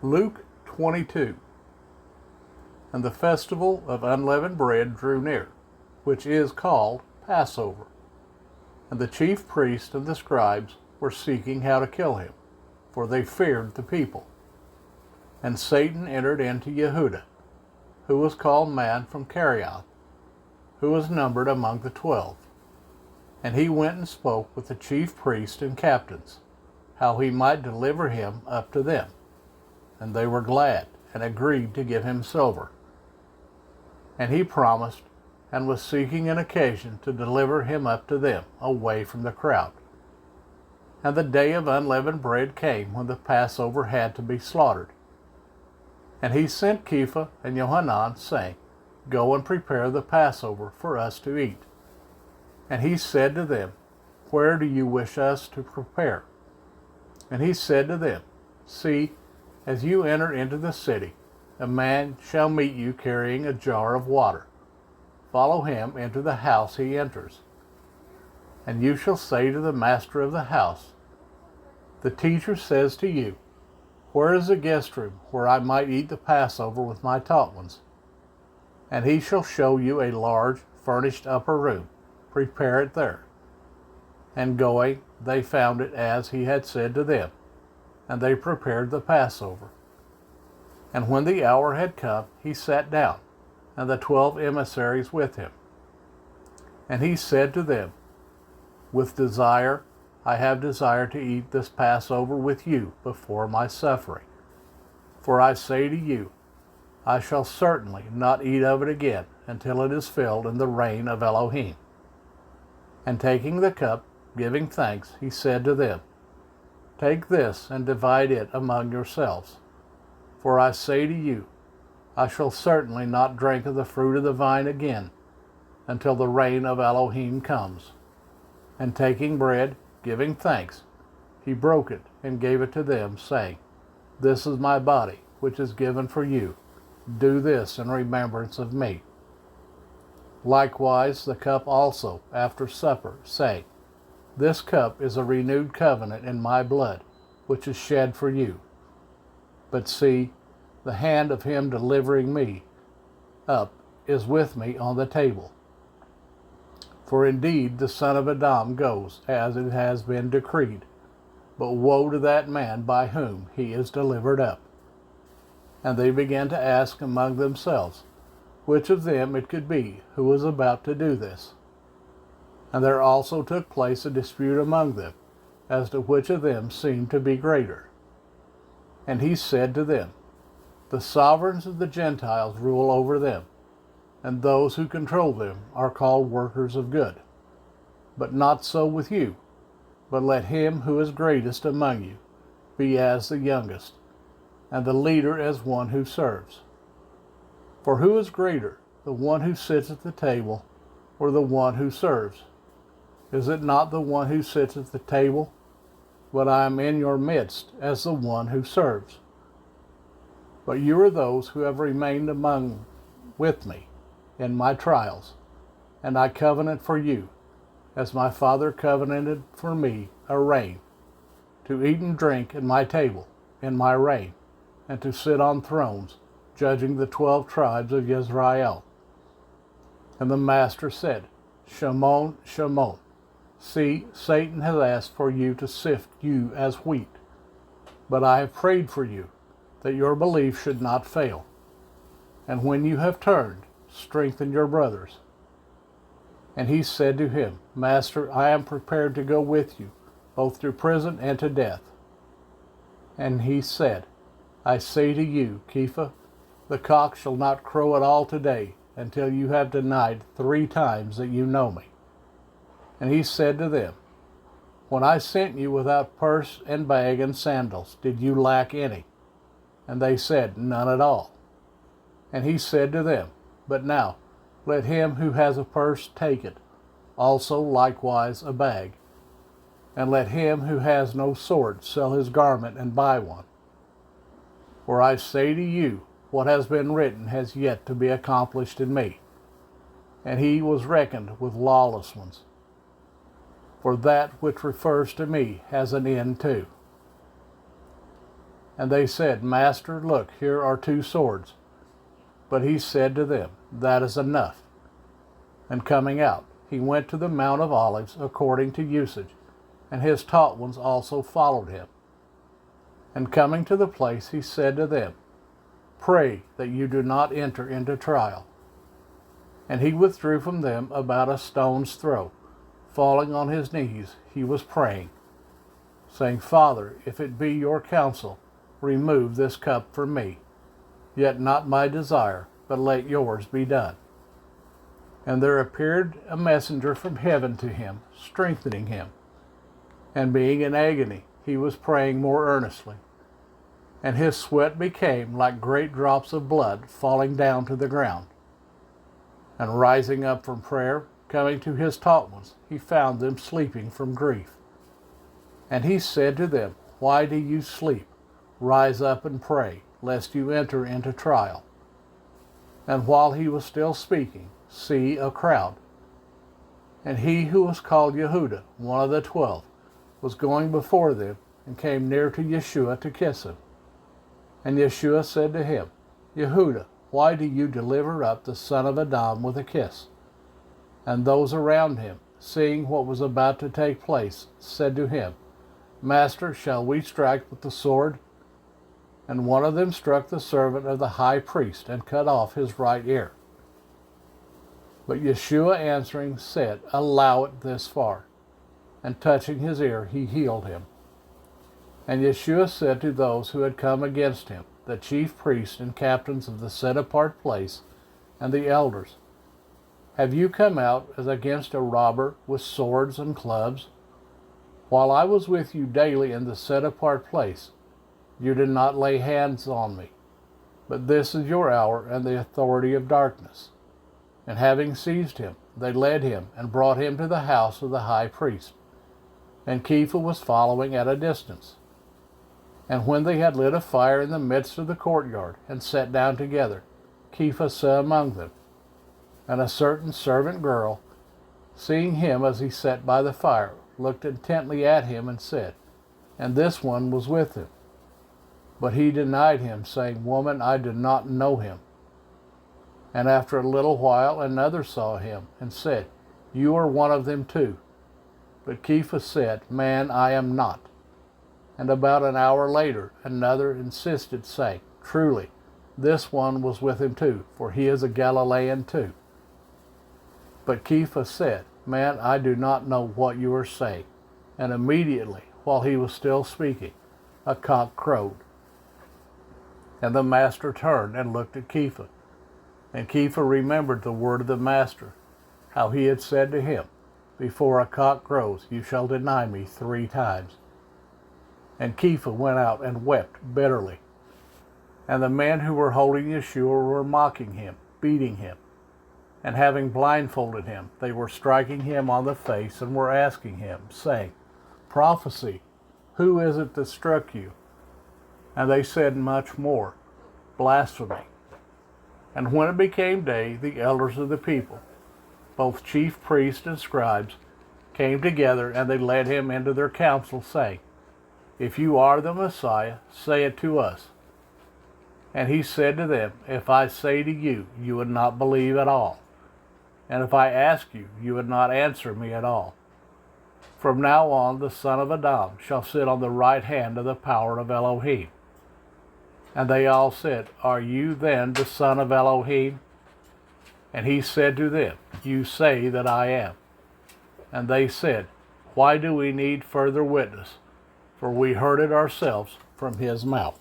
Luke 22. And the festival of unleavened bread drew near, which is called Passover. And the chief priests and the scribes were seeking how to kill him, for they feared the people. And Satan entered into Yehuda, who was called Man from Kerioth, who was numbered among the 12. And he went and spoke with the chief priests and captains, how he might deliver him up to them. And they were glad, and agreed to give him silver. And he promised, and was seeking an occasion to deliver him up to them, away from the crowd. And the day of unleavened bread came, when the Passover had to be slaughtered. And he sent Kepha and Johanan, saying, Go and prepare the Passover for us to eat. And he said to them, Where do you wish us to prepare? And he said to them, See, as you enter into the city, a man shall meet you carrying a jar of water. Follow him into the house he enters. And you shall say to the master of the house, The teacher says to you, Where is the guest room, where I might eat the Passover with my taught ones? And he shall show you a large, furnished upper room. Prepare it there. And going, they found it as he had said to them, and they prepared the Passover. And when the hour had come, he sat down, and the 12 emissaries with him. And he said to them, With desire I have desired to eat this Passover with you before my suffering. For I say to you, I shall certainly not eat of it again until it is filled in the reign of Elohim. And taking the cup, giving thanks, he said to them, Take this and divide it among yourselves. For I say to you, I shall certainly not drink of the fruit of the vine again until the reign of Elohim comes. And taking bread, giving thanks, he broke it and gave it to them, saying, This is my body, which is given for you. Do this in remembrance of me. Likewise the cup also after supper, saying, This cup is a renewed covenant in my blood, which is shed for you. But see, the hand of him delivering me up is with me on the table. For indeed the son of Adam goes, as it has been decreed. But woe to that man by whom he is delivered up. And they began to ask among themselves, which of them it could be who was about to do this. And there also took place a dispute among them, as to which of them seemed to be greater. And he said to them, The sovereigns of the Gentiles rule over them, and those who control them are called workers of good. But not so with you, but let him who is greatest among you be as the youngest, and the leader as one who serves. For who is greater, the one who sits at the table, or the one who serves? Is it not the one who sits at the table? But I am in your midst as the one who serves. But you are those who have remained with me in my trials, and I covenant for you, as my Father covenanted for me, a reign, to eat and drink at my table in my reign, and to sit on thrones, judging the 12 tribes of Israel. And the master said, Shimon, Shimon, see, Satan has asked for you to sift you as wheat. But I have prayed for you, that your belief should not fail. And when you have turned, strengthen your brothers. And he said to him, Master, I am prepared to go with you, both to prison and to death. And he said, I say to you, Kepha, the cock shall not crow at all today, until you have denied 3 times that you know me. And he said to them, When I sent you without purse and bag and sandals, did you lack any? And they said, None at all. And he said to them, But now, let him who has a purse take it, also likewise a bag. And let him who has no sword sell his garment and buy one. For I say to you, what has been written has yet to be accomplished in me. And he was reckoned with lawless ones. For that which refers to me has an end too. And they said, Master, look, here are 2 swords. But he said to them, That is enough. And coming out, he went to the Mount of Olives according to usage, and his taught ones also followed him. And coming to the place, he said to them, Pray that you do not enter into trial. And he withdrew from them about a stone's throw. Falling on his knees, he was praying, saying, Father, if it be your counsel, remove this cup from me. Yet not my desire, but let yours be done. And there appeared a messenger from heaven to him, strengthening him. And being in agony, he was praying more earnestly. And his sweat became like great drops of blood falling down to the ground. And rising up from prayer, coming to his taught ones, he found them sleeping from grief. And he said to them, Why do you sleep? Rise up and pray, lest you enter into trial. And while he was still speaking, see, a crowd. And he who was called Yehuda, one of the 12, was going before them, and came near to Yeshua to kiss him. And Yeshua said to him, Yehuda, why do you deliver up the son of Adam with a kiss? And those around him, seeing what was about to take place, said to him, Master, shall we strike with the sword? And one of them struck the servant of the high priest, and cut off his right ear. But Yeshua answering said, Allow it this far. And touching his ear, he healed him. And Yeshua said to those who had come against him, the chief priests and captains of the set-apart place, and the elders, Have you come out as against a robber with swords and clubs? While I was with you daily in the set-apart place, you did not lay hands on me. But this is your hour and the authority of darkness. And having seized him, they led him and brought him to the house of the high priest. And Kepha was following at a distance. And when they had lit a fire in the midst of the courtyard, and sat down together, Kepha sat among them. And a certain servant girl, seeing him as he sat by the fire, looked intently at him and said, And this one was with him. But he denied him, saying, Woman, I did not know him. And after a little while another saw him, and said, You are one of them too. But Kepha said, Man, I am not. And about an hour later another insisted, saying, Truly, this one was with him too, for he is a Galilean too. But Kepha said, Man, I do not know what you are saying. And immediately, while he was still speaking, a cock crowed. And the master turned and looked at Kepha. And Kepha remembered the word of the master, how he had said to him, Before a cock crows, you shall deny me 3 times. And Kepha went out and wept bitterly. And the men who were holding Yeshua were mocking him, beating him. And having blindfolded him, they were striking him on the face and were asking him, saying, Prophesy, who is it that struck you? And they said much more, Blasphemy. And when it became day, the elders of the people, both chief priests and scribes, came together, and they led him into their council, saying, If you are the Messiah, say it to us. And he said to them, If I say to you, you would not believe at all. And if I ask you, you would not answer me at all. From now on, the Son of Adam shall sit on the right hand of the power of Elohim. And they all said, Are you then the Son of Elohim? And he said to them, You say that I am. And they said, Why do we need further witness? For we heard it ourselves from his mouth.